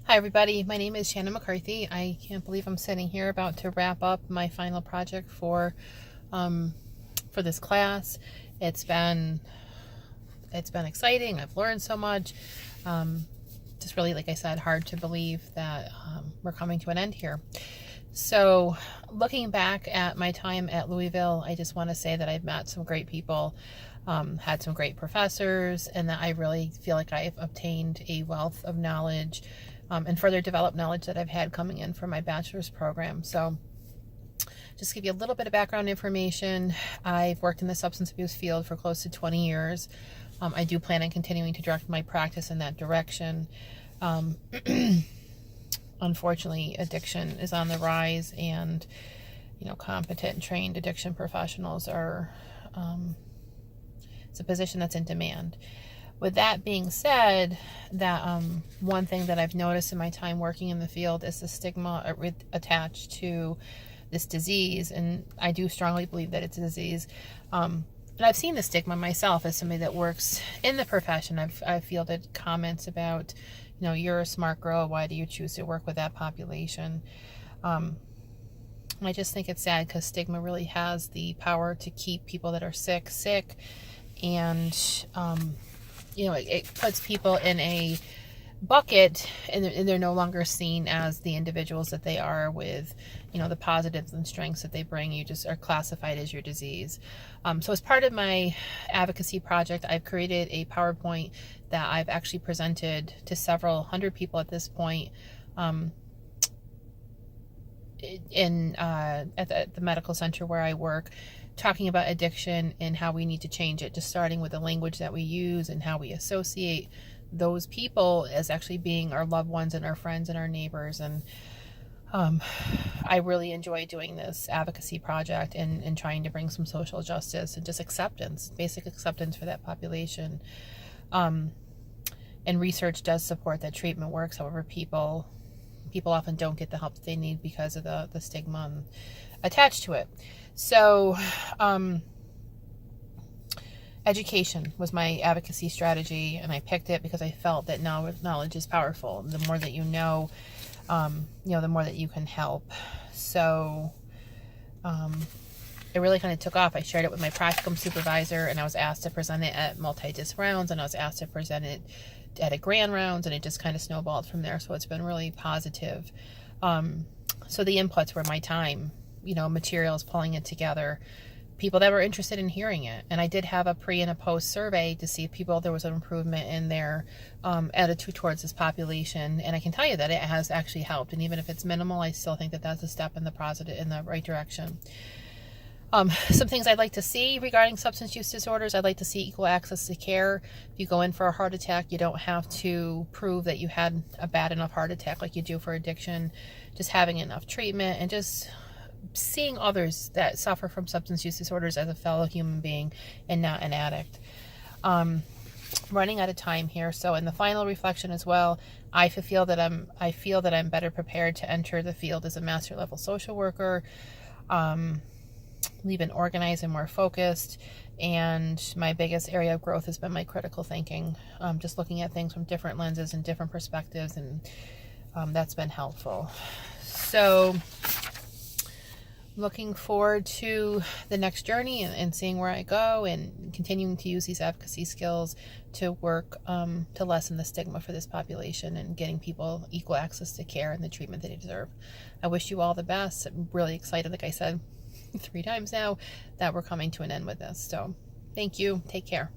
Hi everybody, my name is Shannon McCarthy. I can't believe I'm sitting here about to wrap up my final project for this class. It's been exciting. I've learned so much. Just really, like I said, hard to believe that we're coming to an end here. So looking back at my time at Louisville, I just want to say that I've met some great people, had some great professors, and that I really feel like I've obtained a wealth of knowledge and further developed knowledge that I've had coming in from my bachelor's program. So just to give you a little bit of background information, I've worked in the substance abuse field for close to 20 years. I do plan on continuing to direct my practice in that direction. Unfortunately, addiction is on the rise, and competent and trained addiction professionals are it's a position that's in demand. With that being said, that one thing that I've noticed in my time working in the field is the stigma attached to this disease, and I do strongly believe that it's a disease. And I've seen the stigma myself as somebody that works in the profession. I've fielded comments about, you're a smart girl, why do you choose to work with that population? I just think it's sad because stigma really has the power to keep people that are sick, and it puts people in a bucket, and they're no longer seen as the individuals that they are with, the positives and strengths that they bring. You just are classified as your disease. So as part of my advocacy project, I've created a PowerPoint that I've actually presented to several hundred people at this point, at the medical center where I work, talking about addiction and how we need to change it, just starting with the language that we use and how we associate those people as actually being our loved ones and our friends and our neighbors. And I really enjoy doing this advocacy project and trying to bring some social justice and just acceptance, basic acceptance for that population. And research does support that treatment works. However, people often don't get the help that they need because of the stigma attached to it. So education was my advocacy strategy, and I picked it because I felt that knowledge is powerful. The more that you know, the more that you can help. So it really kind of took off. I shared it with my practicum supervisor, and I was asked to present it at multi-disc rounds, and I was asked to present it at a grand rounds, and it just kind of snowballed from there. So it's been really positive. So the inputs were my time, materials, pulling it together, people that were interested in hearing it. And I did have a pre and a post survey to see if there was an improvement in their attitude towards this population. And I can tell you that it has actually helped. And even if it's minimal, I still think that that's a step in the right direction. Some things I'd like to see regarding substance use disorders: I'd like to see equal access to care. If you go in for a heart attack, you don't have to prove that you had a bad enough heart attack like you do for addiction. Just having enough treatment and just seeing others that suffer from substance use disorders as a fellow human being and not an addict. Running out of time here, so in the final reflection as well, I feel that I'm better prepared to enter the field as a master level social worker. Leave organized and more focused, and my biggest area of growth has been my critical thinking, just looking at things from different lenses and different perspectives, and that's been helpful. So looking forward to the next journey and seeing where I go, and continuing to use these advocacy skills to work to lessen the stigma for this population and getting people equal access to care and the treatment that they deserve. I wish you all the best. I'm really excited, like I said 3 times now, that we're coming to an end with this. So thank you. Take care.